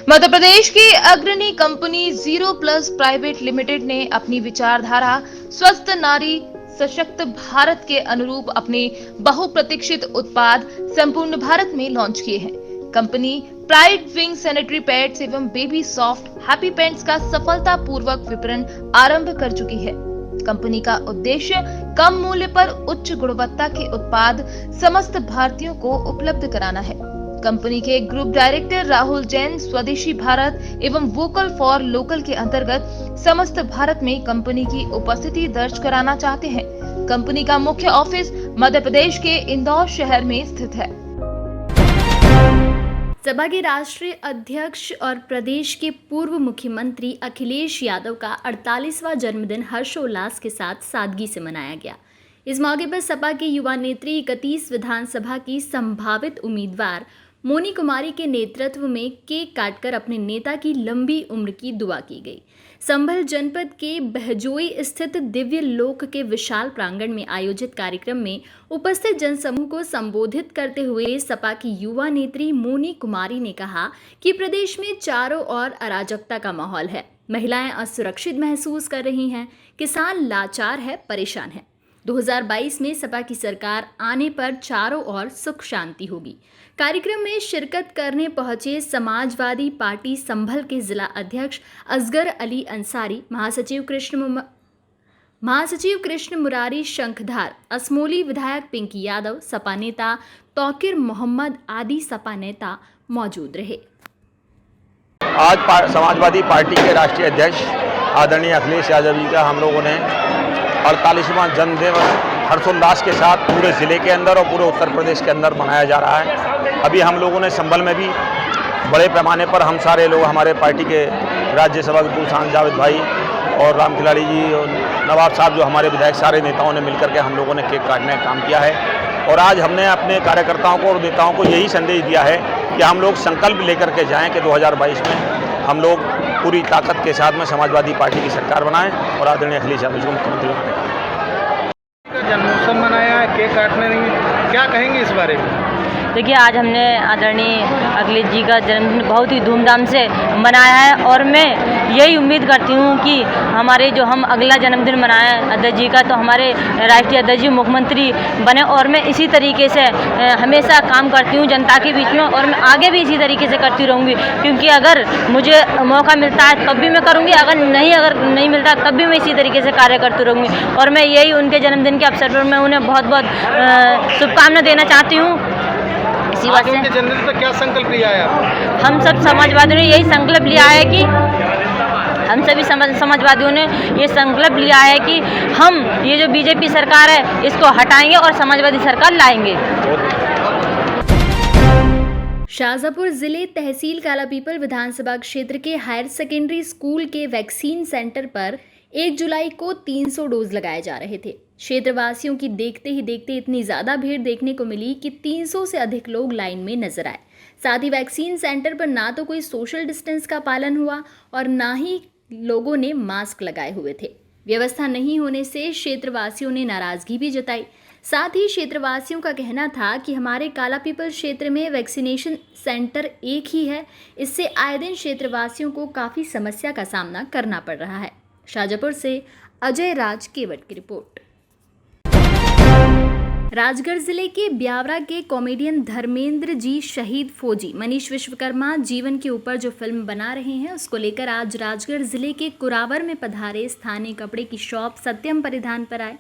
मध्य प्रदेश की अग्रणी company zero plus private limited ने अपनी विचारधारा स्वस्थ नारी सशक्त भारत के अनुरूप अपने बहुप्रतीक्षित उत्पाद संपूर्ण भारत में लॉन्च किए हैं। Company pride wing sanitary pads एवं बेबी सॉफ्ट हैप्पी पैंट्स का सफलतापूर्वक विपणन आरंभ कर चुकी है। कंपनी का उद्देश्य कम मूल्य पर उच्च गुणवत्ता के उत्पाद समस्त भारतीयों को उपलब्ध कराना है। कंपनी के ग्रुप डायरेक्टर राहुल जैन स्वदेशी भारत एवं वोकल फॉर लोकल के अंतर्गत समस्त भारत में कंपनी की उपस्थिति दर्ज कराना चाहते हैं। कंपनी का मुख्य ऑफिस मध्य प्रदेश के इंदौर शहर में स्थित है। सपा के राष्ट्रीय अध्यक्ष और प्रदेश के पूर्व मुख्यमंत्री अखिलेश यादव का 48वां जन्मदिन हर्षोल्लास के साथ सादगी से मनाया गया। इस मौके पर सपा की युवा नेत्री 31 विधानसभा की संभावित उम्मीदवार मोनी कुमारी के नेतृत्व में केक काटकर अपने नेता की लंबी उम्र की दुआ की गई। संभल जनपद के बहजोई स्थित दिव्य लोक के विशाल प्रांगण में आयोजित कार्यक्रम में उपस्थित जनसमूह को संबोधित करते हुए सपा की युवा नेत्री मोनी कुमारी ने कहा कि प्रदेश में चारों ओर अराजकता का माहौल है, महिलाएं असुरक्षित महसूस कर रही हैं, किसान लाचार है, परेशान है। 2022 में सपा की सरकार आने पर चारों ओर सुख शांति होगी। कार्यक्रम में शिरकत करने पहुंचे समाजवादी पार्टी संभल के जिला अध्यक्ष असगर अली अंसारी, महासचिव कृष्ण मुरारी शंखधार, असमोली विधायक पिंकी यादव, सपा नेता तौकीर मोहम्मद आदि सपा नेता मौजूद रहे। आज समाजवादी पार्टी के राष्ट्रीय अध्यक्ष आदरणीय अखिलेश यादव जी का हम लोगों ने 48वां जन्मदिन हर्षोल्लास के साथ पूरे ज़िले के अंदर और पूरे उत्तर प्रदेश के अंदर मनाया जा रहा है। अभी हम लोगों ने संभल में भी बड़े पैमाने पर हम सारे लोग, हमारे पार्टी के राज्यसभा विपुल सांसद जावेद भाई और राम खिलाड़ी जी और नवाब साहब, जो हमारे विधायक, सारे नेताओं ने मिलकर के हम लोगों ने केक काटने का काम किया है। और आज हमने अपने कार्यकर्ताओं को और नेताओं को यही संदेश दिया है कि हम लोग संकल्प लेकर के जाएँ कि 2022 में हम लोग पूरी ताकत के साथ में समाजवादी पार्टी की सरकार बनाएं और आदरणीय अखिलेश यादव जी को मुख्यमंत्री बनाएं। जन्मोत्सव मनाया है, केक काटने नहीं, क्या कहेंगे इस बारे में? देखिए, आज हमने आदरणीय अखिलेश जी का जन्मदिन बहुत ही धूमधाम से मनाया है और मैं यही उम्मीद करती हूँ कि हमारे जो हम अगला जन्मदिन मनाएं अध्यक्ष जी का, तो हमारे राष्ट्रीय अध्यक्ष जी मुख्यमंत्री बने। और मैं इसी तरीके से हमेशा काम करती हूँ जनता के बीच में, और मैं आगे भी इसी तरीके से करती रहूँगी, क्योंकि अगर मुझे मौका मिलता है तब भी मैं करूँगी, अगर नहीं मिलता तब भी मैं इसी तरीके से कार्य करती रहूँगी। और मैं यही उनके जन्मदिन के अवसर पर मैं उन्हें बहुत बहुत शुभकामनाएं देना चाहती हूँ। आज उनके जन्मदिन पर क्या संकल्प लिया है आप? हम सब समाजवादियों ने यही संकल्प लिया है कि हम सभी समाजवादियों ने ये संकल्प लिया है कि हम ये जो बीजेपी सरकार है इसको हटाएंगे और समाजवादी सरकार लाएंगे। शाहजहाँपुर जिले तहसील कालापीपल विधानसभा क्षेत्र के हायर सेकेंडरी स्कूल के वैक्सीन सेंटर पर 1 जुलाई को 300 डोज लगाए जा रहे थे। क्षेत्रवासियों की देखते ही देखते इतनी ज़्यादा भीड़ देखने को मिली कि 300 से अधिक लोग लाइन में नजर आए। साथ ही वैक्सीन सेंटर पर ना तो कोई सोशल डिस्टेंस का पालन हुआ और ना ही लोगों ने मास्क लगाए हुए थे। व्यवस्था नहीं होने से क्षेत्रवासियों ने नाराजगी भी जताई। साथ ही क्षेत्रवासियों का कहना था कि हमारे कालापीपल क्षेत्र में वैक्सीनेशन सेंटर एक ही है, इससे आए दिन क्षेत्रवासियों को काफ़ी समस्या का सामना करना पड़ रहा है। शाहजहाँपुर से अजय राज केवट की रिपोर्ट। राजगढ़ जिले के ब्यावरा के कॉमेडियन धर्मेंद्र जी शहीद फौजी मनीष विश्वकर्मा जीवन के ऊपर जो फिल्म बना रहे हैं उसको लेकर आज राजगढ़ जिले के कुरावर में पधारे स्थानीय कपड़े की शॉप सत्यम परिधान पर आए।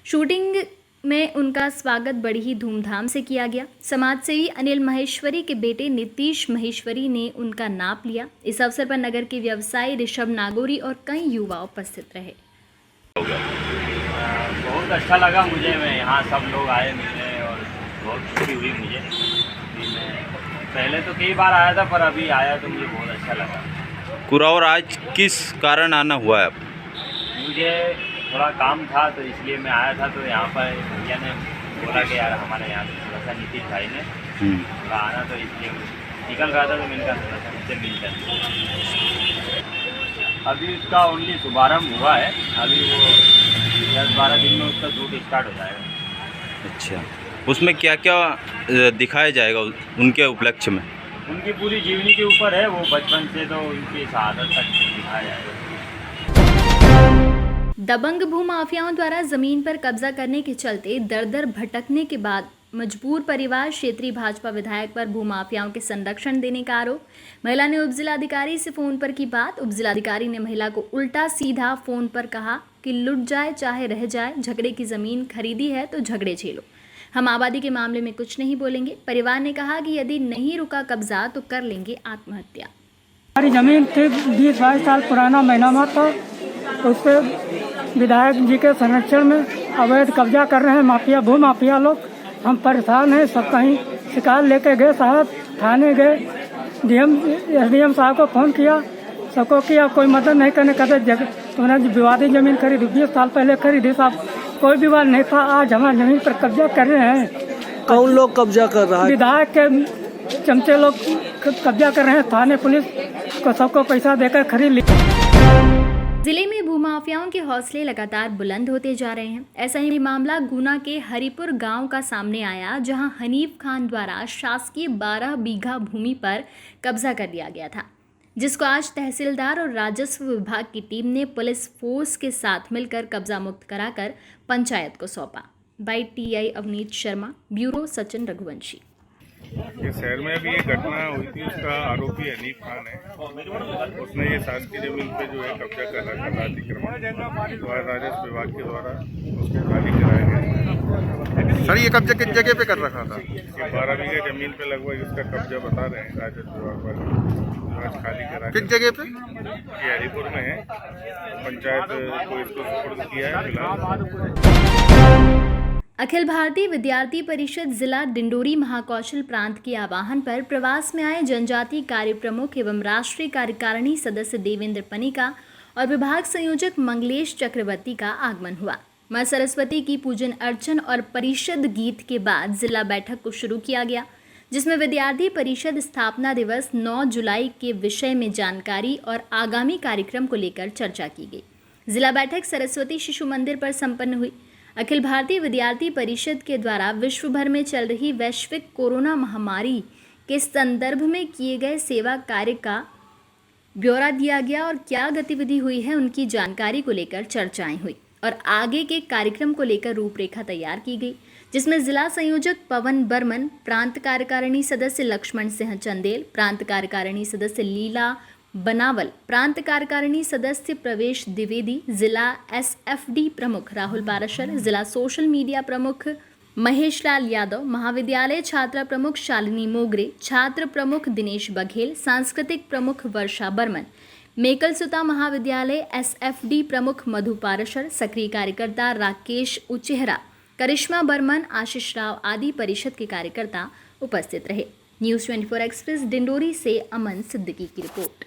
शूटिंग में उनका स्वागत बड़ी ही धूमधाम से किया गया। समाजसेवी अनिल महेश्वरी के बेटे नीतीश महेश्वरी ने उनका नाप लिया। इस अवसर पर नगर के व्यवसायी ऋषभ नागौरी और कई युवा उपस्थित रहे। बहुत अच्छा लगा मुझे, मैं यहाँ सब लोग आए मिलने और बहुत खुशी हुई मुझे। मैं पहले तो कई बार आया था पर अभी आया तो मुझे बहुत अच्छा लगा। कुरावर आज किस कारण आना हुआ है आप? मुझे थोड़ा काम था तो इसलिए मैं आया था। तो यहाँ पर भैया ने बोला कि यार हमारे यहाँ थोड़ा सा नीतीश भाई ने थोड़ा आना, तो इसलिए निकल रहा था तो मैंने कहा थोड़ा सा मुझसे मिल जाए। अभी उसका ओनली शुभारम्भ हुआ है, अभी वो 10-12 दिन में उसका शूट स्टार्ट हो जाएगा। अच्छा, उसमें क्या क्या दिखाया जाएगा उनके उपलक्ष्य में? उनकी पूरी जीवनी के ऊपर है, वो बचपन से तो उनकी शहादत तक दिखाया जाएगा। दबंग भूमाफियाओं द्वारा जमीन पर कब्जा करने के चलते दर-दर भटकने के बाद मजबूर परिवार क्षेत्रीय भाजपा विधायक पर भूमाफियाओं के संरक्षण देने का आरोप। महिला ने उपजिलाधिकारी से फोन पर की बात। उपजिलाधिकारी ने महिला को उल्टा सीधा फोन पर कहा कि लुट जाए चाहे रह जाए, झगड़े की जमीन खरीदी है तो झगड़े झेलो, हम आबादी के मामले में कुछ नहीं बोलेंगे। परिवार ने कहा कि यदि नहीं रुका कब्जा तो कर लेंगे आत्महत्या। हमारी जमीन थी 20-22 साल पुराना महिनामा था, उस पर विधायक जी के संरक्षण में अवैध कब्जा कर रहे हैं माफिया, भूमाफिया लोग। हम परेशान हैं, सब कहीं शिकायत लेके गए साहब, थाने गए, एसडीएम साहब को फ़ोन किया, सबको किया, कोई मदद नहीं करने कहते तुमने विवादी ज़मीन खरीदी 20 साल पहले खरीदी साहब, कोई विवाद नहीं था। आज हमारी ज़मीन पर कब्जा कर रहे हैं। कौन लोग कब्जा कर रहा है? विधायक के चमचे लोग कब्जा कर रहे हैं। थाने पुलिस को सबको पैसा देकर खरीद लिया। जिले में भूमाफियाओं के हौसले लगातार बुलंद होते जा रहे हैं। ऐसा ही मामला गुना के हरिपुर गांव का सामने आया, जहां हनीफ खान द्वारा शासकीय 12 बीघा भूमि पर कब्जा कर लिया गया था, जिसको आज तहसीलदार और राजस्व विभाग की टीम ने पुलिस फोर्स के साथ मिलकर कब्जा मुक्त कराकर पंचायत को सौंपा। By TI Avneet Sharma, bureau Sachin Raghuvanshi. ये शहर में भी एक घटना हुई थी, उसका आरोपी हनीफ खान है। उसने ये शासकीय जमीन पे जो है कब्जा कर रखा था अतिक्रमण, तो राजस्व विभाग के द्वारा उसको खाली कराया गया। सर, ये कब्जा किस जगह पे कर रखा था? ये 12 बीघे जमीन पे लगभग इसका कब्जा बता रहे हैं राजस्व विभाग वाले। आज खाली करा किस जगह पे? ये हरिपुर में है, पंचायत को इसको सुपुर्द किया है फिलहाल। अखिल भारतीय विद्यार्थी परिषद जिला डिंडोरी महाकौशल प्रांत के आह्वान पर प्रवास में आए जनजातीय कार्य प्रमुख एवं राष्ट्रीय कार्यकारिणी सदस्य देवेंद्र पनिका और विभाग संयोजक मंगलेश चक्रवर्ती का आगमन हुआ। मां सरस्वती की पूजन अर्चन और परिषद गीत के बाद जिला बैठक को शुरू किया गया, जिसमें विद्यार्थी परिषद स्थापना दिवस 9 जुलाई के विषय में जानकारी और आगामी कार्यक्रम को लेकर चर्चा की गई। जिला बैठक सरस्वती शिशु मंदिर पर संपन्न हुई। अखिल भारतीय विद्यार्थी परिषद के द्वारा विश्व भर में चल रही वैश्विक कोरोना महामारी के संदर्भ में किए गए सेवा कार्य का ब्यौरा दिया गया और क्या गतिविधि हुई है उनकी जानकारी को लेकर चर्चाएं हुई और आगे के कार्यक्रम को लेकर रूपरेखा तैयार की गई, जिसमें जिला संयोजक पवन बर्मन, प्रांत कार्यकारिणी सदस्य लक्ष्मण सिंह चंदेल, प्रांत कार्यकारिणी सदस्य लीला बनावल, प्रांत कार्यकारिणी सदस्य प्रवेश द्विवेदी, जिला SFD प्रमुख राहुल पाराशर, जिला सोशल मीडिया प्रमुख महेश लाल यादव, महाविद्यालय छात्रा प्रमुख शालिनी मोगरे, छात्र प्रमुख दिनेश बघेल, सांस्कृतिक प्रमुख वर्षा बर्मन, मेकल सुता महाविद्यालय SFD प्रमुख मधु पाराशर, सक्रिय कार्यकर्ता राकेश उचेहरा, करिश्मा बर्मन, आशीष राव आदि परिषद के कार्यकर्ता उपस्थित रहे। न्यूज़ 24 एक्सप्रेस डिंडोरी से अमन सिद्दीकी की रिपोर्ट।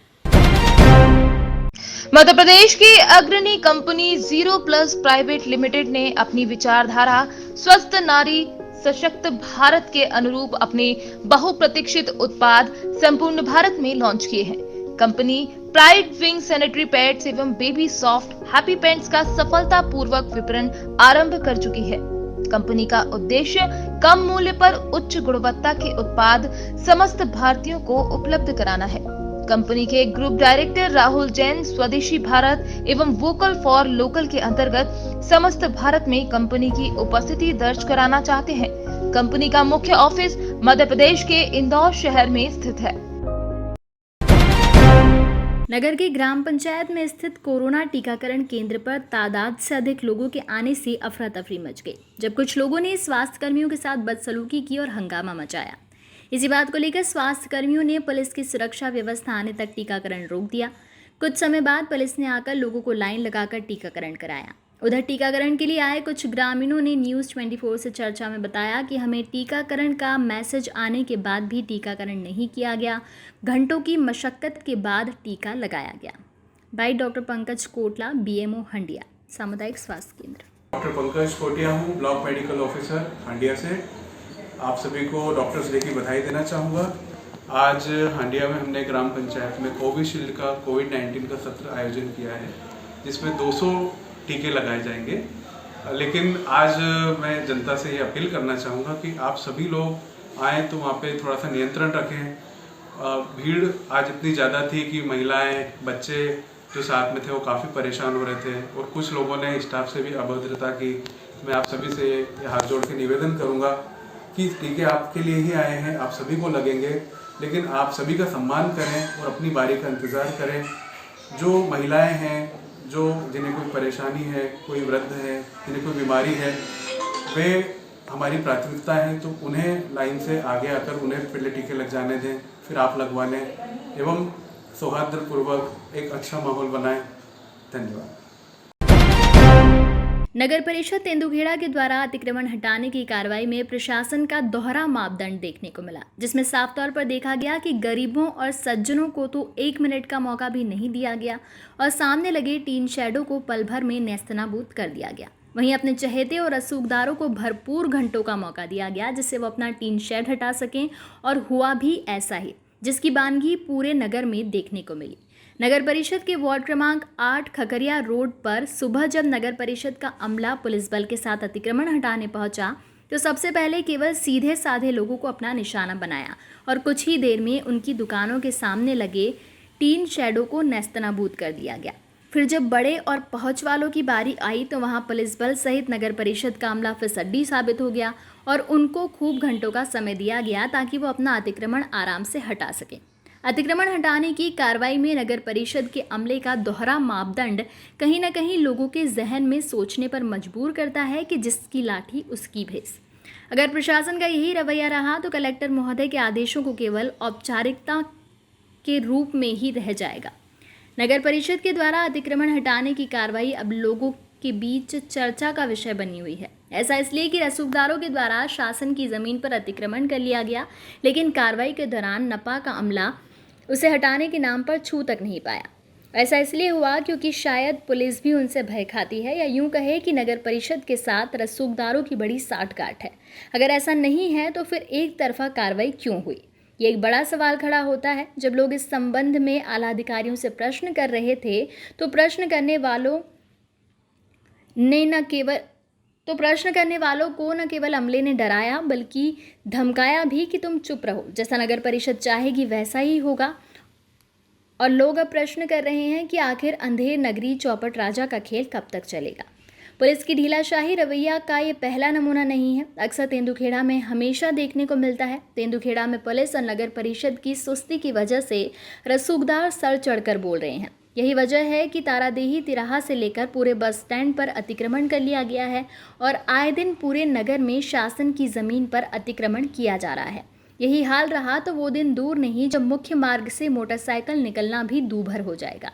मध्य प्रदेश की अग्रणी कंपनी 0+ प्राइवेट लिमिटेड ने अपनी विचारधारा स्वस्थ नारी सशक्त भारत के अनुरूप अपने बहुप्रतीक्षित उत्पाद संपूर्ण भारत में लॉन्च किए हैं। Company pride wing sanitary pads एवं बेबी सॉफ्ट हैप्पी पैंट्स का सफलतापूर्वक विपणन आरंभ कर चुकी है। कंपनी का उद्देश्य कम मूल्य पर उच्च गुणवत्ता के उत्पाद समस्त भारतीयों को उपलब्ध कराना है। कंपनी के ग्रुप डायरेक्टर राहुल जैन स्वदेशी भारत एवं वोकल फॉर लोकल के अंतर्गत समस्त भारत में कंपनी की उपस्थिति दर्ज कराना चाहते हैं। कंपनी का मुख्य ऑफिस मध्य प्रदेश के इंदौर शहर में स्थित है। नगर के ग्राम पंचायत में स्थित कोरोना टीकाकरण केंद्र पर तादाद से अधिक लोगों के आने से अफरा तफरी मच गई, जब कुछ लोगों ने स्वास्थ्य कर्मियों के साथ बदसलूकी की और हंगामा मचाया। इसी बात को लेकर स्वास्थ्य कर्मियों ने पुलिस की सुरक्षा व्यवस्था आने तक टीकाकरण रोक दिया। कुछ समय बाद पुलिस ने आकर लोगों को लाइन लगाकर टीकाकरण कराया। उधर टीकाकरण के लिए आए कुछ ग्रामीणों ने न्यूज़ 24 से चर्चा में बताया कि हमें टीकाकरण का मैसेज आने के बाद भी टीकाकरण नहीं किया गया। घंटों की मशक्कत के बाद टीका लगाया गया। By doctor Pankaj Kotla, BMO हंडिया, सामुदायिक स्वास्थ्य केंद्र। डॉक्टर पंकज कोटिया हूँ, ब्लॉक मेडिकल ऑफिसर हंडिया से। आप सभी को डॉक्टर्स डे की बधाई देना चाहूँगा। आज हंडिया में हमने ग्राम पंचायत में कोविशील्ड का कोविड-19 का सत्र आयोजन किया है, जिसमें 200 टीके लगाए जाएंगे। लेकिन आज मैं जनता से ये अपील करना चाहूँगा कि आप सभी लोग आएँ तो वहाँ पे थोड़ा सा नियंत्रण रखें भीड़ आज इतनी ज़्यादा थी कि महिलाएं, बच्चे जो साथ में थे वो काफ़ी परेशान हो रहे थे और कुछ लोगों ने स्टाफ से भी अभद्रता की। मैं आप सभी से हाथ जोड़ के निवेदन करूंगा कि टीके आपके लिए ही आए हैं, आप सभी को लगेंगे, लेकिन आप सभी का सम्मान करें और अपनी बारी का इंतज़ार करें। जो महिलाएं हैं, जो जिन्हें कोई परेशानी है, कोई वृद्ध है, जिन्हें कोई बीमारी है, वे हमारी प्राथमिकता है, तो उन्हें लाइन से आगे आकर उन्हें पहले टीके लग जाने दें, फिर आप लगवा लें एवं सौहार्दपूर्वक एक अच्छा माहौल बनाएं। धन्यवाद। नगर परिषद तेंदुखेड़ा के द्वारा अतिक्रमण हटाने की कार्रवाई में प्रशासन का दोहरा मापदंड देखने को मिला, जिसमें साफ तौर पर देखा गया कि गरीबों और सज्जनों को तो 1 मिनट का मौका भी नहीं दिया गया और सामने लगे टीन शेडों को पल भर में नेस्तनाबूद कर दिया गया। वहीं अपने चहेते और रसूखदारों को भरपूर घंटों का मौका दिया गया जिससे वो अपना टीन शेड हटा सकें, और हुआ भी ऐसा ही, जिसकी बानगी पूरे नगर में देखने को मिली। नगर परिषद के वार्ड क्रमांक 8 खकरिया रोड पर सुबह जब नगर परिषद का अमला पुलिस बल के साथ अतिक्रमण हटाने पहुंचा तो सबसे पहले केवल सीधे साधे लोगों को अपना निशाना बनाया और कुछ ही देर में उनकी दुकानों के सामने लगे टीन शेडों को नेस्तनाबूद कर दिया गया। फिर जब बड़े और पहुंच वालों की बारी आई तो वहां पुलिस बल सहित नगर परिषद का अमला फिसड्डी साबित हो गया और उनको खूब घंटों का समय दिया गया ताकि वो अपना अतिक्रमण आराम से हटा सकें। अतिक्रमण हटाने की कार्रवाई में नगर परिषद के अमले का दोहरा मापदंड कहीं न कहीं लोगों के जहन में सोचने पर मजबूर करता है कि जिसकी लाठी उसकी भेस। अगर प्रशासन का यही रवैया रहा तो कलेक्टर महोदय के आदेशों को केवल औपचारिकता के रूप में ही रह जाएगा। नगर परिषद के द्वारा अतिक्रमण हटाने की कार्रवाई अब लोगों के बीच चर्चा का विषय बनी हुई है। ऐसा इसलिए कि रसूखदारों के द्वारा शासन की ज़मीन पर अतिक्रमण कर लिया गया, लेकिन कार्रवाई के दौरान नपा का अमला उसे हटाने के नाम पर छू तक नहीं पाया। ऐसा इसलिए हुआ क्योंकि शायद पुलिस भी उनसे भय खाती है, या यूं कहे कि नगर परिषद के साथ रसूखदारों की बड़ी साठगांठ है। अगर ऐसा नहीं है तो फिर एक तरफा कार्रवाई क्यों हुई? ये एक बड़ा सवाल खड़ा होता है। जब लोग इस संबंध में आला अधिकारियों से प्रश्न कर रहे थे तो प्रश्न करने वालों को न केवल अमले ने डराया बल्कि धमकाया भी कि तुम चुप रहो, जैसा नगर परिषद चाहेगी वैसा ही होगा। और लोग अब प्रश्न कर रहे हैं कि आखिर अंधेर नगरी चौपट राजा का खेल कब तक चलेगा। पुलिस की ढीलाशाही रवैया का ये पहला नमूना नहीं है, अक्सर तेंदुखेड़ा में हमेशा देखने को मिलता है। तेंदुखेड़ा में पुलिस और नगर परिषद की सुस्ती की वजह से रसूखदार सर चढ़कर बोल रहे हैं। यही वजह है कि तारादेही तिराहा से लेकर पूरे बस स्टैंड पर अतिक्रमण कर लिया गया है और आए दिन पूरे नगर में शासन की ज़मीन पर अतिक्रमण किया जा रहा है। यही हाल रहा तो वो दिन दूर नहीं जब मुख्य मार्ग से मोटरसाइकिल निकलना भी दूभर हो जाएगा।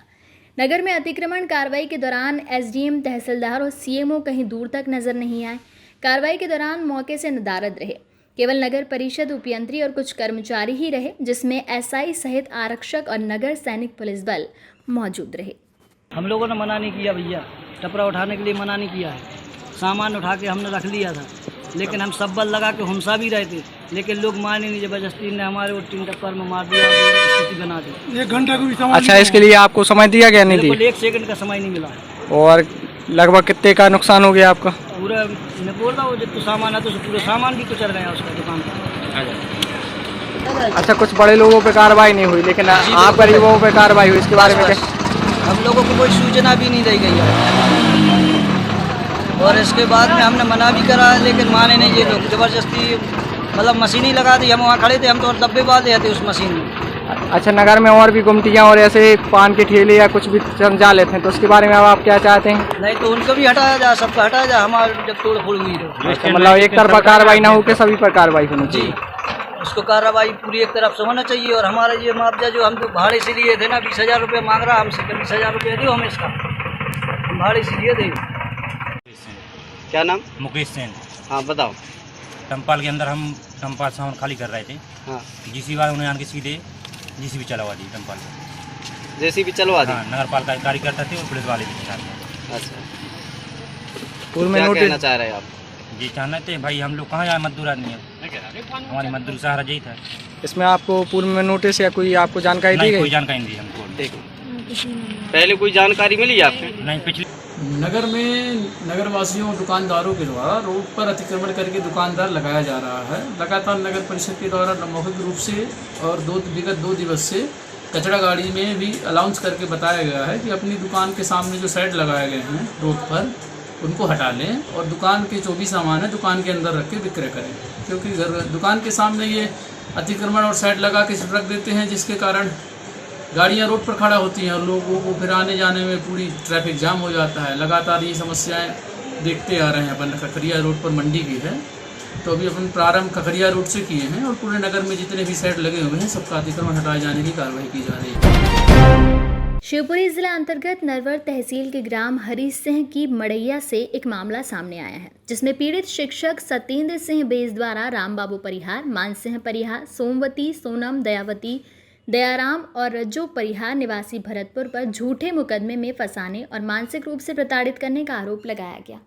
नगर में अतिक्रमण कार्रवाई के दौरान एसडीएम, तहसीलदार और सीएमओ कहीं दूर तक नजर नहीं आए। कार्रवाई के दौरान मौके से नदारद रहे। केवल नगर परिषद उपयंत्री और कुछ कर्मचारी ही रहे, जिसमें एसआई सहित आरक्षक और नगर सैनिक पुलिस बल मौजूद रहे। हम लोगों ने मना नहीं किया भैया, टपरा उठाने के लिए मना नहीं किया है। सामान उठा के हमने रख लिया था, लेकिन हम सब बल लगा के हुमसा भी रहे थे, लेकिन लोग माने नहीं। जबरदस्ती ने हमारे वो 3 टक्कर में मार दिया, स्थिति बना दी। 1 घंटा को भी समय। अच्छा, इसके लिए आपको समय दिया गया? नहीं दिया? 1 सेकंड का समय नहीं मिला। और लगभग कितने का नुकसान हो गया आपका? पूरा मैं बोल रहा हूँ, जितना सामान है तो पूरा सामान भी कुचल गया उसका दुकान पर। अच्छा, कुछ बड़े लोगों पे कार्रवाई नहीं हुई, लेकिन आप गरीबों पे कार्रवाई हुई, इसके बारे में हम लोगों को कोई सूचना भी नहीं दी गई है। और इसके बाद में हमने मना भी करा, लेकिन माने नहीं ये लोग। जबरदस्ती मतलब मशीन ही लगा दी। हम वहाँ खड़े थे, हम तो डब्बे बांधे थे उस मशीन में। अच्छा, नगर में और भी गुमटियाँ और ऐसे पान के ठेले या कुछ भी समझा लेते हैं, तो उसके बारे में अब आप क्या चाहते हैं? नहीं तो उनको भी हटाया जाए, सबको हटाया जाए। हमारे जब तोड़ फोड़ हुई तो अच्छा, मतलब एक तरफा कार्रवाई ना हो के सभी पर कार्रवाई होनी चाहिए। उसको कार्रवाई पूरी एक तरफ से होना चाहिए। और हमारा ये मुआवजा जो हम तो भाड़े से लिए थे ना, 20,000 रुपये मांग रहा हमसे, 20,000 रुपये दो हमें इसका, भाड़े से लिए थे। क्या नाम? मुकेश सेन। हाँ बताओ। टम्पाल के अंदर हम टम्पाल सामान खाली कर रहे थे। हाँ। जीसीबी वाले उन्हें आन के सीधे जीसीबी चलवा दी टम्पाल में। जेसीबी चलवा दी? हाँ, नगर पालिका कार्यकर्ता थे और पुलिस वाले भी थे। अच्छा, पूर्व में क्या नोटिस कहना चाह रहे हैं आप? ये चाहना थे भाई, हम लोग कहाँ जाए, मजदूर आदमी है, हमारी मजदूर सहारा यही था। इसमें आपको पूर्व में नोटिस या कोई आपको जानकारी दी गई? कोई जानकारी नहीं दी हमको। ठीक, पहले कोई जानकारी मिली आपको? नहीं, पिछले नगर में नगरवासियों दुकानदारों के द्वारा रोड पर अतिक्रमण करके दुकानदार लगाया जा रहा है। लगातार नगर परिषद के द्वारा मौखिक रूप से और विगत 2 दिवस से कचरा गाड़ी में भी अनाउंस करके बताया गया है कि अपनी दुकान के सामने जो शेड लगाए गए हैं रोड पर उनको हटा लें और दुकान के जो भी सामान है दुकान के अंदर रख के विक्रय करें, क्योंकि दुकान के सामने ये अतिक्रमण और शेड लगा के रख देते हैं, जिसके कारण गाड़ियां रोड पर खड़ा होती हैं और लोगों को फिर आने जाने में पूरी ट्रैफिक जाम हो जाता है। लगातार ये समस्याएं देखते आ रहे हैं। अपन खखरिया रोड पर मंडी की है, तो अभी अपन प्रारंभ खखरिया रोड से किए हैं और पूरे नगर में जितने भी शेड लगे हुए हैं सबका अतिक्रमण हटाए जाने की कार्रवाई की जा रही है। शिवपुरी जिला अंतर्गत नरवर तहसील के ग्राम हरी सिंह की मड़ैया से एक मामला सामने आया है, जिसमें पीड़ित शिक्षक सत्येंद्र सिंह बेस द्वारा रामबाबू परिहार, मान सिंह परिहार, सोमवती, सोनम, दयावती, दयाराम और रज्जो परिहार निवासी भरतपुर पर झूठे मुकदमे में फंसाने और मानसिक रूप से प्रताड़ित करने का आरोप लगाया गया।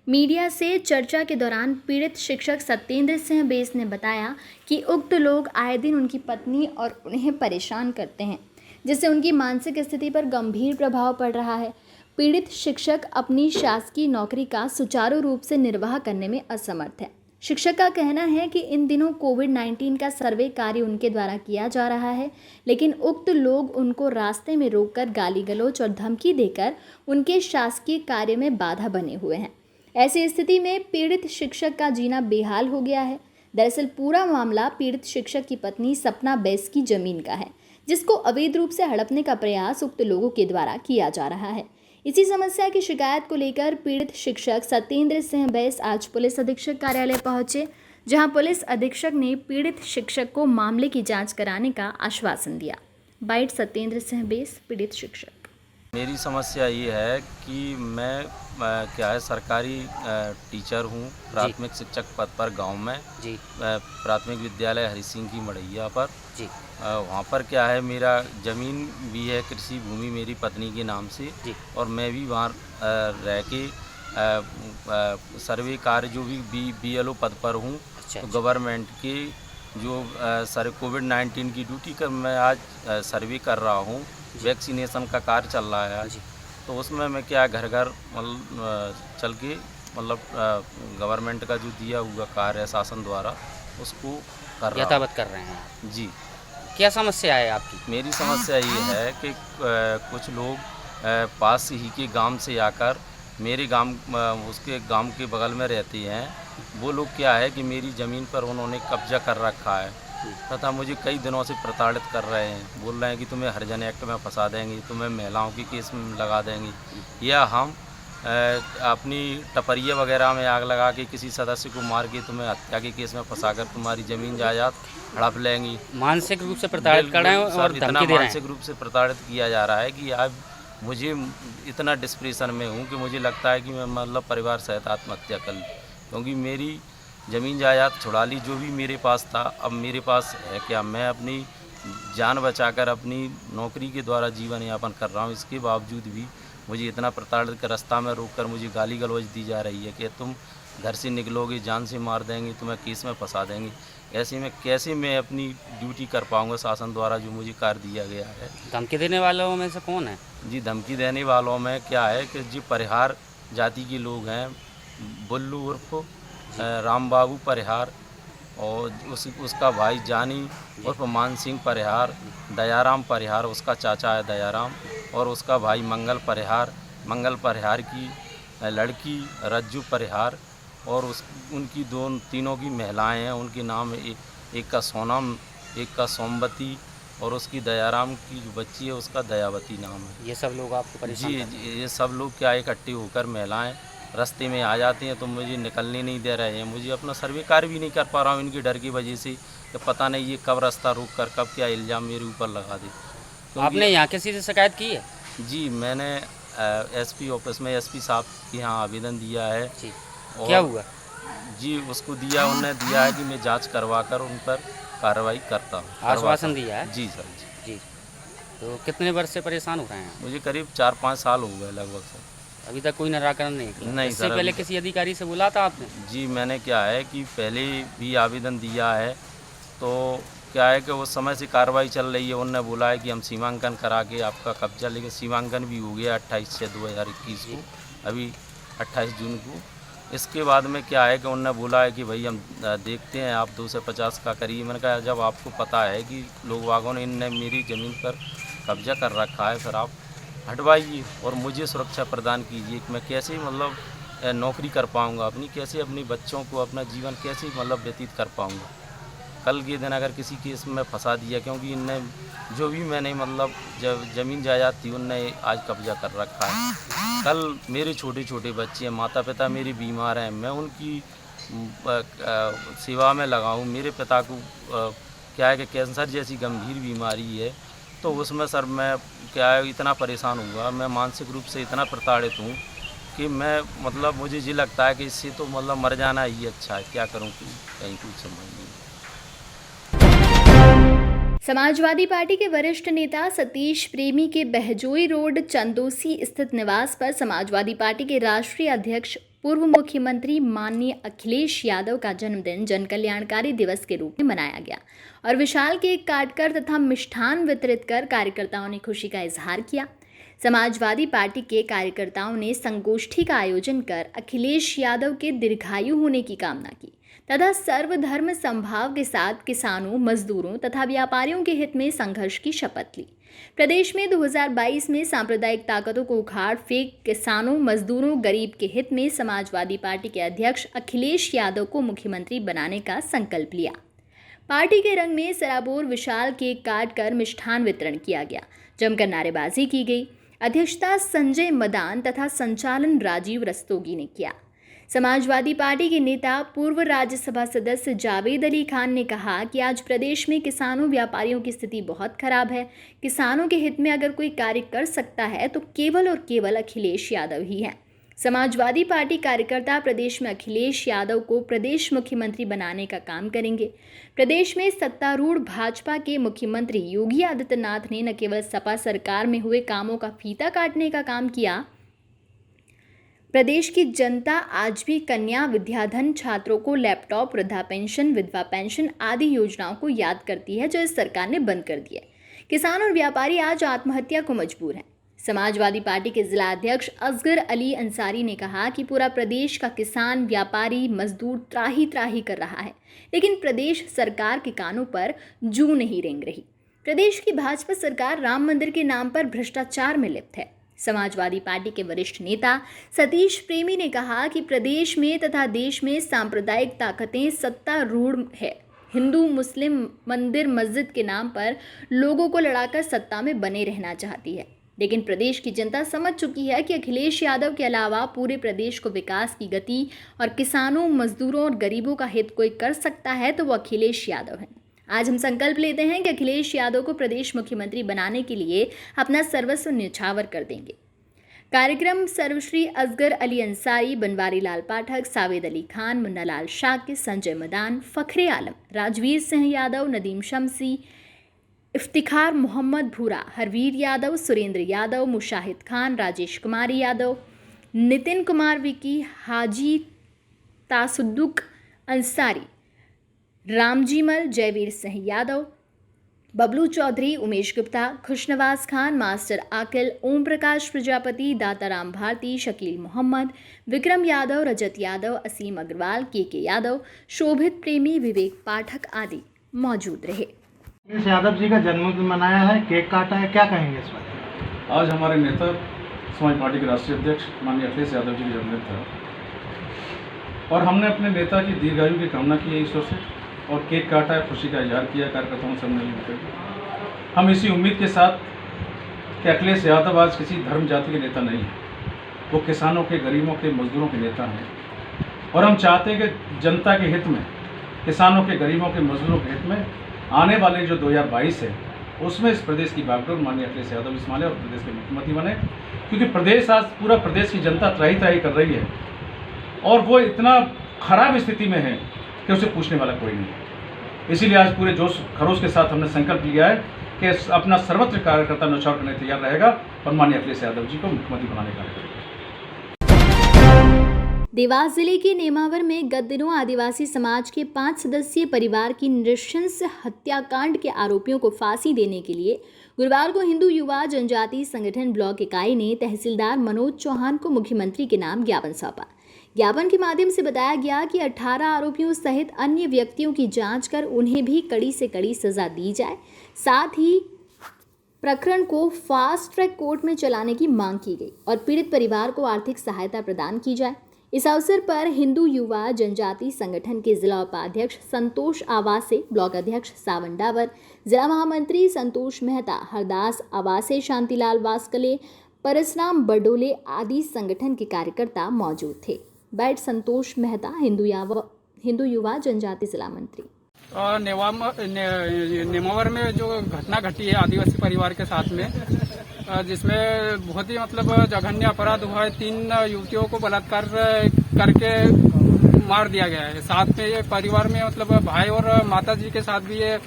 मीडिया से चर्चा के दौरान पीड़ित शिक्षक सत्येंद्र सिंह बेस ने बताया कि उक्त लोग आए दिन उनकी पत्नी और उन्हें परेशान करते हैं, जिससे उनकी मानसिक स्थिति पर गंभीर प्रभाव पड़ रहा है। पीड़ित शिक्षक अपनी शासकीय नौकरी का सुचारू रूप से निर्वाह करने में असमर्थ है। शिक्षक का कहना है कि इन दिनों कोविड-19 का सर्वे कार्य उनके द्वारा किया जा रहा है, लेकिन उक्त लोग उनको रास्ते में रोककर गाली गलौज और धमकी देकर उनके शासकीय कार्य में बाधा बने हुए हैं। ऐसी स्थिति में पीड़ित शिक्षक का जीना बेहाल हो गया है। दरअसल पूरा मामला पीड़ित शिक्षक की पत्नी सपना बेस की जमीन का है, जिसको अवैध रूप से हड़पने का प्रयास उक्त लोगों के द्वारा किया जा रहा है। इसी समस्या की शिकायत को लेकर पीड़ित शिक्षक सत्येंद्र सिंह बैस आज पुलिस अधीक्षक कार्यालय पहुंचे, जहां पुलिस अधीक्षक ने पीड़ित शिक्षक को मामले की जांच कराने का आश्वासन दिया। बाइट सत्येंद्र सिंह बैस, पीड़ित शिक्षक। मेरी समस्या ये है कि मैं क्या है सरकारी टीचर हूँ, प्राथमिक शिक्षक पद पर गांव में जी, प्राथमिक विद्यालय हरी सिंह की मड़ैया पर जी। वहाँ पर क्या है, मेरा ज़मीन भी है, कृषि भूमि मेरी पत्नी के नाम से जी। और मैं भी वहाँ रह के सर्वे कार्य जो भी BLO पद पर हूँ। तो गवर्नमेंट के जो सर कोविड-19 की ड्यूटी कर मैं आज सर्वे कर रहा हूँ। वैक्सीनेशन का कार्य चल रहा है आज, तो उसमें मैं क्या घर घर चल के गवर्नमेंट का जो दिया हुआ कार्य है शासन द्वारा उसको यथावत कर रहे हैं जी। क्या समस्या है आपकी? मेरी समस्या ये है कि कुछ लोग पास ही के गांव से आकर मेरे गांव उसके गांव के बगल में रहते हैं। वो लोग क्या है कि मेरी ज़मीन पर उन्होंने कब्जा कर रखा है तथा मुझे कई दिनों से प्रताड़ित कर रहे हैं। बोल रहे हैं कि तुम्हें हरिजन एक्ट में फंसा देंगे, तुम्हें महिलाओं की केस में लगा देंगे, या हम अपनी टपरिया वगैरह में आग लगा के किसी सदस्य को मार के तुम्हें हत्या के केस में फंसाकर तुम्हारी ज़मीन जायदाद हड़प लेंगी। मानसिक रूप से प्रताड़ित कर रहे हैं और इतना मानसिक रूप से प्रताड़ित किया जा रहा है कि अब मुझे इतना डिस्प्रेशन में हूँ कि मुझे लगता है कि मैं परिवार सहित आत्महत्या कर लूँ, क्योंकि मेरी ज़मीन जायदाद छुड़ा ली जो भी मेरे पास था। अब मेरे पास है क्या, मैं अपनी जान बचाकर अपनी नौकरी के द्वारा जीवन यापन कर रहा हूँ। इसके बावजूद भी मुझे इतना प्रताड़ित कर रास्ता में रोककर मुझे गाली गलौज दी जा रही है कि तुम घर से निकलोगे जान से मार देंगे, तुम्हें केस में फंसा देंगे। ऐसे में कैसे मैं अपनी ड्यूटी कर पाऊँगा शासन द्वारा जो मुझे कार्य दिया गया है। धमकी देने वालों में से कौन है? जी, धमकी देने वालों में क्या है कि जी परिहार जाति के लोग हैं, बुल्लू उर्फ रामबाबू परिहार और उसका भाई जानी उर्फ मान सिंह परिहार, दयाराम परिहार उसका चाचा है दयाराम, और उसका भाई मंगल परिहार की लड़की रज्जू परिहार, और उनकी तीनों की महिलाएं हैं। उनके नाम एक का सोनम, एक का सोमवती, और उसकी दयाराम की जो बच्ची है उसका दयावती नाम है। ये सब लोग आपको परेशान जी, ये सब लोग क्या इकट्ठे होकर महिलाएं रास्ते में आ जाती हैं तो मुझे निकलने नहीं दे रहे हैं। मुझे अपना सर्वे कार्य भी नहीं कर पा रहा हूँ इनके डर की वजह से कि पता नहीं ये कब रास्ता रोक कर कब क्या इल्ज़ाम मेरे ऊपर लगा दे। तो आपने यहाँ किसी से शिकायत की है? जी, मैंने SP ऑफिस में SP साहब के यहाँ आवेदन दिया है। क्या हुआ? जी, उसको दिया, उन्होंने दिया है कि मैं जाँच करवा कर उन पर कार्रवाई करता हूँ। आश्वासन दिया है? जी सर जी। तो कितने वर्ष से परेशान हो रहे हैं? मुझे करीब 4-5 साल हो गए लगभग सर। अभी तक कोई निराकरण नहीं सर। पहले किसी अधिकारी से बोला था आपने? जी, मैंने क्या है कि पहले भी आवेदन दिया है, तो क्या है कि उस समय से कार्रवाई चल रही है। उन्होंने बोला है कि हम सीमांकन करा के आपका कब्जा लेंगे। सीमांकन भी हो गया 28/6/2021 को, अभी 28 जून को। इसके बाद में क्या है कि उन्होंने बोला है कि भाई हम देखते हैं आप 2 से 50 का करिए। मैंने कहा जब आपको पता है कि लोग वागों ने इनने मेरी ज़मीन पर कब्जा कर रखा है, फिर आप हटवाइए और मुझे सुरक्षा प्रदान कीजिए कि मैं कैसे मतलब नौकरी कर पाऊँगा अपनी, कैसे अपने बच्चों को अपना जीवन कैसे मतलब व्यतीत कर पाऊँगा। कल के दिन अगर किसी केस में फंसा दिया, क्योंकि इनने जो भी मैंने मतलब जब ज़मीन जायदाद थी उनने आज कब्जा कर रखा है। कल मेरे छोटे छोटे बच्चे हैं, माता पिता मेरे बीमार हैं, मैं उनकी सेवा में लगाऊं। मेरे पिता को क्या है कि कैंसर जैसी गंभीर बीमारी है, तो उसमें सर मैं क्या है इतना परेशान हुआ, मैं मानसिक रूप से इतना प्रताड़ित हूँ कि मैं मतलब मुझे ये लगता है कि इससे तो मतलब मर जाना ही अच्छा है। क्या करूँ कि कहीं कुछ समझ नहीं। समाजवादी पार्टी के वरिष्ठ नेता सतीश प्रेमी के बहजोई रोड चंदोसी स्थित निवास पर समाजवादी पार्टी के राष्ट्रीय अध्यक्ष पूर्व मुख्यमंत्री माननीय अखिलेश यादव का जन्मदिन जन कल्याणकारी दिवस के रूप में मनाया गया और विशाल केक काटकर तथा मिष्ठान वितरित कर कार्यकर्ताओं ने खुशी का इजहार किया। समाजवादी पार्टी के कार्यकर्ताओं ने संगोष्ठी का आयोजन कर अखिलेश यादव के दीर्घायु होने की कामना की तथा सर्वधर्म समभाव के साथ किसानों, मजदूरों तथा व्यापारियों के हित में संघर्ष की शपथ ली। प्रदेश में 2022 में सांप्रदायिक ताकतों को उखाड़ फेंक किसानों, मजदूरों, गरीब के हित में समाजवादी पार्टी के अध्यक्ष अखिलेश यादव को मुख्यमंत्री बनाने का संकल्प लिया। पार्टी के रंग में सराबोर विशाल केक काट कर मिष्ठान वितरण किया गया, जमकर नारेबाजी की गई। अध्यक्षता संजय मदान तथा संचालन राजीव रस्तोगी ने किया। समाजवादी पार्टी के नेता पूर्व राज्यसभा सदस्य जावेद अली खान ने कहा कि आज प्रदेश में किसानों, व्यापारियों की स्थिति बहुत खराब है। किसानों के हित में अगर कोई कार्य कर सकता है तो केवल और केवल अखिलेश यादव ही हैं। समाजवादी पार्टी कार्यकर्ता प्रदेश में अखिलेश यादव को प्रदेश मुख्यमंत्री बनाने का काम करेंगे। प्रदेश में सत्तारूढ़ भाजपा के मुख्यमंत्री योगी आदित्यनाथ ने न केवल सपा सरकार में हुए कामों का फीता काटने का काम किया, प्रदेश की जनता आज भी कन्या विद्याधन, छात्रों को लैपटॉप, वृद्धा पेंशन, विधवा पेंशन आदि योजनाओं को याद करती है जो इस सरकार ने बंद कर दी है। किसान और व्यापारी आज आत्महत्या को मजबूर हैं। समाजवादी पार्टी के जिला अध्यक्ष असगर अली अंसारी ने कहा कि पूरा प्रदेश का किसान, व्यापारी, मजदूर त्राही त्राही कर रहा है, लेकिन प्रदेश सरकार के कानों पर जूं नहीं रेंग रही। प्रदेश की भाजपा सरकार राम मंदिर के नाम पर भ्रष्टाचार में लिप्त है। समाजवादी पार्टी के वरिष्ठ नेता सतीश प्रेमी ने कहा कि प्रदेश में तथा देश में सांप्रदायिक ताकतें सत्तारूढ़ है। हिंदू मुस्लिम मंदिर मस्जिद के नाम पर लोगों को लड़ाकर सत्ता में बने रहना चाहती है, लेकिन प्रदेश की जनता समझ चुकी है कि अखिलेश यादव के अलावा पूरे प्रदेश को विकास की गति और किसानों, मजदूरों और गरीबों का हित कोई कर सकता है तो वो अखिलेश यादव है। आज हम संकल्प लेते हैं कि अखिलेश यादव को प्रदेश मुख्यमंत्री बनाने के लिए अपना सर्वस्व न्यौछावर कर देंगे। कार्यक्रम सर्वश्री असगर अली अंसारी, बनवारी लाल पाठक, सावेद अली खान, मुन्नालाल शाक्य, संजय मदान, फखरे आलम, राजवीर सिंह यादव, नदीम शमसी, इफ्तिखार मोहम्मद भूरा, हरवीर यादव, सुरेंद्र यादव, मुशाहिद खान, राजेश कुमारी यादव, नितिन कुमार विकी, हाजी तासुद्दुक अंसारी, रामजीमल, जयवीर सिंह यादव, बबलू चौधरी, उमेश गुप्ता, खुशनवाज खान, मास्टर आकिल, ओम प्रकाश प्रजापति, दाताराम भारती, शकील मोहम्मद, विक्रम यादव, रजत यादव, असीम अग्रवाल, के यादव, शोभित प्रेमी, विवेक पाठक आदि मौजूद रहे। अखिलेश यादव जी का जन्मदिन मनाया है, केक काटा है, क्या कहेंगे इस बारे? आज हमारे नेता समाज पार्टी के राष्ट्रीय अध्यक्ष माननीय अखिलेश यादव जी का जन्मदिन था और हमने अपने नेता की दीर्घायु की कामना की है ईश्वर से और केक काटा है, खुशी का इजहार किया कार्यकर्ताओं से मिलकर। हम इसी उम्मीद के साथ कि अखिलेश यादव आज किसी धर्म जाति के नेता नहीं है, वो किसानों के, गरीबों के, मजदूरों के नेता हैं और हम चाहते हैं कि जनता के हित में, किसानों के, गरीबों के, मजदूरों के हित में आने वाले जो 2022 है उसमें इस प्रदेश की बागडोर माननीय अखिलेश यादव संभाले और प्रदेश के मुख्यमंत्री बने, क्योंकि प्रदेश आज पूरा प्रदेश की जनता त्राही त्राही कर रही है और वो इतना खराब स्थिति में है कि उसे पूछने वाला कोई नहीं है। इसीलिए आज पूरे जोश खरोश के साथ हमने संकल्प लिया है कि अपना सर्वत्र कार्यकर्ता न्यौछावर करने तैयार रहेगा और माननीय अखिलेश यादव जी को मुख्यमंत्री बनाने का देवास जिले के नेमावर में गत दिनों आदिवासी समाज के 5 सदस्यीय परिवार की नृशंस हत्याकांड के आरोपियों को फांसी देने के लिए गुरुवार को हिंदू युवा जनजाति संगठन ब्लॉक इकाई ने तहसीलदार मनोज चौहान को मुख्यमंत्री के नाम ज्ञापन सौंपा। ज्ञापन के माध्यम से बताया गया कि 18 आरोपियों सहित अन्य व्यक्तियों की जांच कर उन्हें भी कड़ी से कड़ी सजा दी जाए, साथ ही प्रकरण को फास्ट ट्रैक कोर्ट में चलाने की मांग की गई और पीड़ित परिवार को आर्थिक सहायता प्रदान की जाए। इस अवसर पर हिंदू युवा जनजाति संगठन के जिला उपाध्यक्ष संतोष आवासे, ब्लॉक अध्यक्ष सावन डावर, जिला महामंत्री संतोष मेहता, हरदास आवासे, शांतिलाल वास्कले, परसराम बडोले आदि संगठन के कार्यकर्ता मौजूद थे। बैठ संतोष मेहता, हिंदू युवा जनजाति जिला मंत्री। नेमावर में जो घटना घटी है आदिवासी परिवार के साथ में, जिसमें बहुत ही जघन्य अपराध हुआ है। 3 युवतियों को बलात्कार करके मार दिया गया है। साथ में ये परिवार में भाई और माता जी के साथ भी ये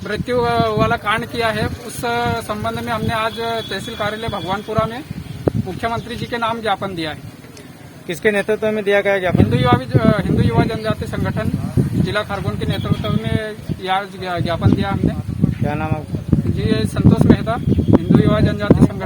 मृत्यु वाला कांड किया है। उस संबंध में हमने आज तहसील कार्यालय भगवानपुरा में मुख्यमंत्री जी के नाम ज्ञापन दिया है। किसके नेतृत्व में दिया गया ज्ञापन? हिंदू युवा जनजाति संगठन जिला खरगोन के नेतृत्व में यह ज्ञापन दिया हमने। क्या नाम है? जी संतोष मेहता, हिंदू युवा जनजाति संगठन।